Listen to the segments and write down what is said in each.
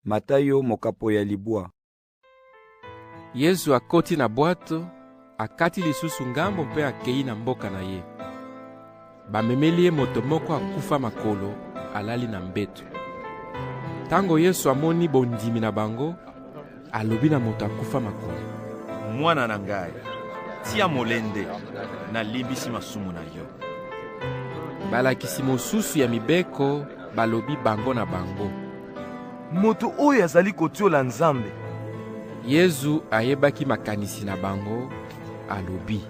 Matayo mokapo ya libwa. Yesu akoti na bwato, akati lisusu ngambo mpe akei na mboka na ye. Bamemeli ye moto moko akufa makolo, alali na mbeto. Tango Yesu amoni bondimi na bango, alobi na moto akufa makolo: Mwana na ngai, tia molende, na limbisi masumu na yo. Balakisi mosusu ya mibeko, balobi bango na bango: Moto oyo azali kotiola Nzambe. Yesu ayebaki makanisi na bango, alobi: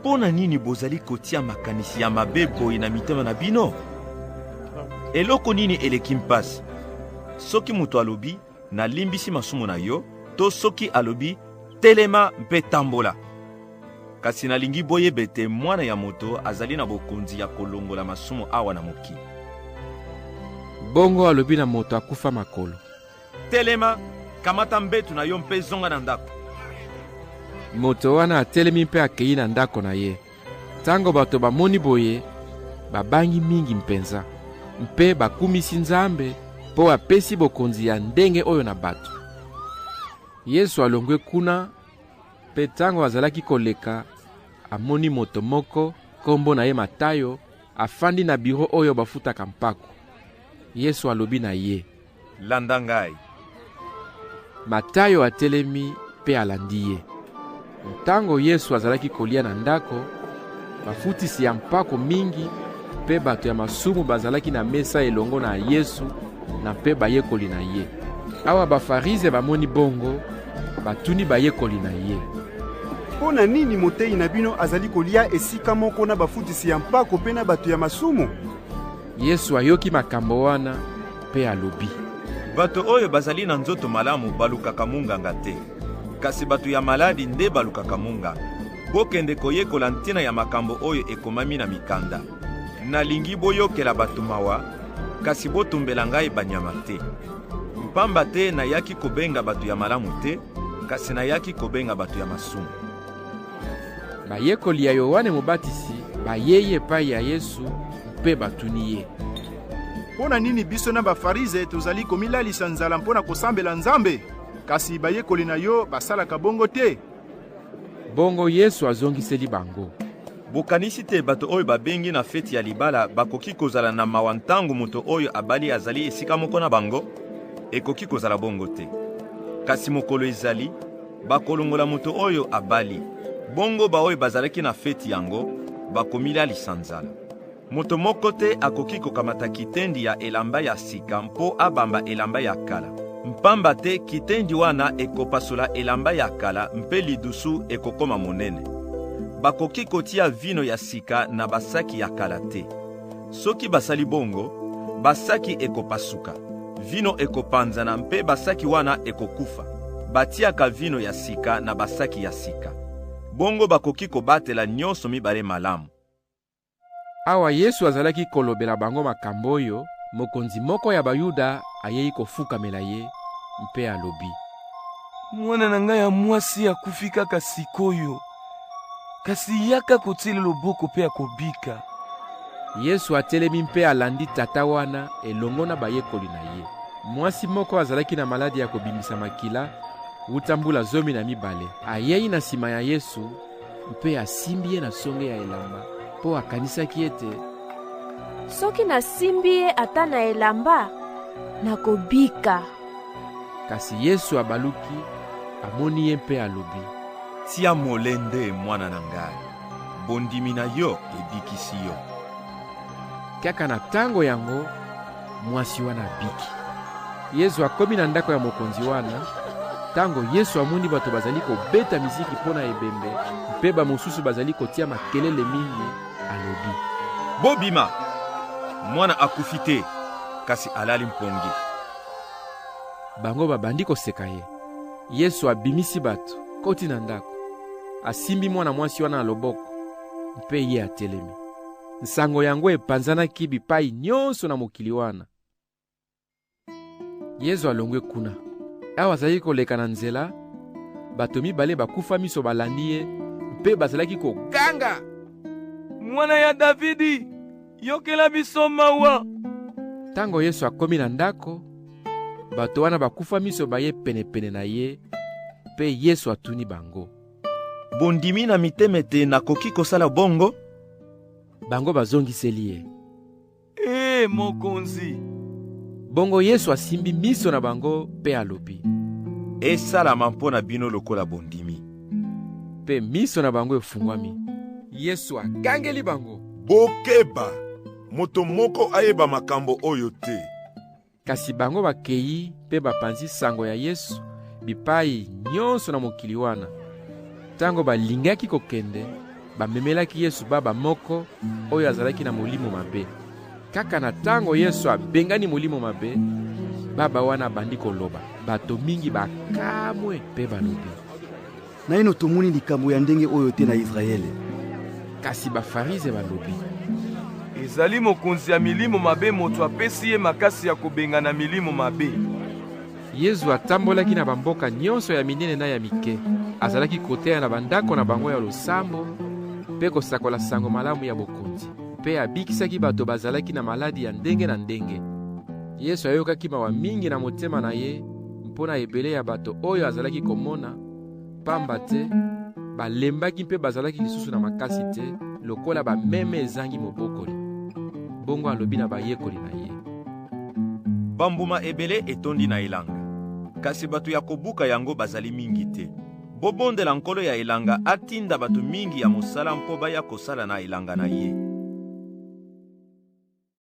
Pona nini bozali kotia makanisi ya mabe boye na mitema na bino? Eloko nini eleki mpasi? Soki moto alobi na limbisi masumu na yo, to soki alobi telema mpe tambola. Kasi nalingi boyeba te mwana ya moto azali na bokonzi ya kolongola masumu awa na mokili. Bongo alobi na moto akufa makolo: Telema, kamata mbetu na yo mpe zonga na ndako. Moto wana atelemi mpe akei na ndako na ye. Tango bato bamoni boye, babangi mingi mpenza, mpe bakumisi Nzambe mpo apesi bokonzi ya ndenge oyo na bato. Yesu alongwe kuna, mpe tango azalaki koleka, amoni moto moko, kombo na ye Matayo, afandi na biro oyo bafutaka mpako. Yesu alobi na ye: Landa ngai. Matayo atelemi mpe alandi ye. Ntango Yesu azalaki kolia na ndako, bafutisi ya mpako mingi mpe bato ya masumu bazalaki na mesa elongo na Yesu na mpe bayekoli na ye. Awa bafarize bamoni bongo, batuni bayekoli na ye: Pona nini motei na bino azali kolia esika moko na bafutisi ya mpako mpe na bato ya masumu? Yesu ayoki makambo wana mpe alobi: Bato oyo bazali na nzoto malamu balukaka munganga te, kasi bato ya maladi nde balukaka munganga. Bokende koyekola ntina ya makambo oyo ekomami na mikanda. Nalingi boyokela bato mawa, kasi botumbela ngai banyama te. Mpamba te nayaki kobenga bato ya malamu te, kasi nayaki kobenga bato ya masumu. Bayekoli ya Yohane Mobatisi bayeye epai ya Yesu mpe batuni ye: Pona nini biso na bafarize tozali komilalisa nzala mpona kosambela Nzambe, kasi bayekoli na yo basalaka bongo te? Bongo Yesu azongiseli bango: Bokanisi te bato oyo babengi na feti ya libala bakoki kozala na mawa ntango moto oyo abali azali esika moko na bango? Ekoki kozala bongo te. Kasi mokolo ezali, bakolongola moto oyo abali. Bongo ba oyo bazalaki na feti yango, bakomilalisa nzala. Moto moko te akoki kokamata kitendi ya elamba ya sika mpo abamba elamba ya kala. Mpamba te kitendi wana ekopasola elamba ya kala mpe lidusu ekokoma monene. Bakoki kotia vino ya sika na basaki ya kala te. Soki basali bongo, basaki ekopasuka, vino ekopanzana mpe basaki wana ekokufa. Batiaka vino ya sika na basaki ya sika. Bongo bakoki kobatela nyonso mibale malamu. Awa Yesu azalaki kolobela bango makambo oyo, mokonzi moko ya Bayuda ayei kofukamela ye mpe alobi: Mwana na ngai ya mwasi akufi kaka sikoyo, kasi yaka kotiela loboko mpe akobika. Yesu atelemi mpe alandi tata wana elongo na bayekoli na ye. Mwasi moko azalaki na maladi ya kobimisa makila wuta mbula 12, ayei na nsima ya Yesu mpe asimbi ye na songe ya elamba mpo akanisaki ete soki nasimbi ye ata na elamba, nakobika. Kasi Yesu abaluki, amoni ye mpe alobi: Tia molende mwana na ngai, bondimi na yo ebikisi yo. Kaka na tango yango, mwasi wana abiki. Yesu akomi na ndako ya mokonzi wana. Tango Yesu amoni bato bazali kobeta miziki pona ebembe mpe bamosusu bazali kotia makelele mingi, alobi: Bobima, mwana akufi te, kasi alali mpongi. Bango babandi koseka ye. Yesu abimisi bato, koti na ndako, asimbi mwana mwasi wana na loboko, mpe ye atelemi. Nsango yango epanzanaki bipai nyonso na mokili wana. Yesu alongwe kuna. Awa azali koleka na nzela, bato mibale bakufa miso balandi ye, mpe bazalaki koganga: Mwana ya Davidi, yokela biso mawa. Tango Yesu akomi na ndako, bato wana bakufa miso baye penepene na ye, mpe Yesu atuni bango: bondimi na mitema te nakoki kosala bongo? Bango bazongiseli ye: mokonzi. Bongo Yesu asimbi miso na bango mpe alobi: esalama mpo na bino lokola bondimi. Mpe miso na bango efungwami. Yesu agangeli bango: bokeba, moto moko ayeba makambo oyo te. Kasi bango bakei mpe bapanzi sango ya Yesu bipai nyonso na mokili wana. Tango balingaki kokende, bamemelaki Yesu baba moko oyo azalaki na molimo mabe. Kaka na tango Yesu abengani molimo mabe, baba wana abandi koloba. Bato mingi bakamwe mpe balobi: naino tomoni likambo ya ndenge oyo te na Israele. Kasi bafarize balobi: ezali mokonzi ya milimo mabe moto apesi ye makasi ya kobengana milimo mabe. Yesu atambolaki na bamboka nyonso ya minene na ya mike. Azalaki koteya na bandako na bango ya losambo mpe kosakola sango malamu ya bokonzi, mpe abikisaki bato bazalaki na maladi ya ndenge na ndenge. Yesu ayokaki mawa mingi na motema na ye mpo na ebele ya bato oyo azalaki komona, pamba te balembaki mpe bazalaki lisusu na makasi te lokola bameme ezangi mobokoli. Bongo alobi na bayekoli na ye: bambuma ebele etondi na elanga, kasi bato ya kobuka yango bazali mingi te. Bobondela nkolo ya elanga atinda bato mingi ya mosala mpo baya kosala na elanga na ye.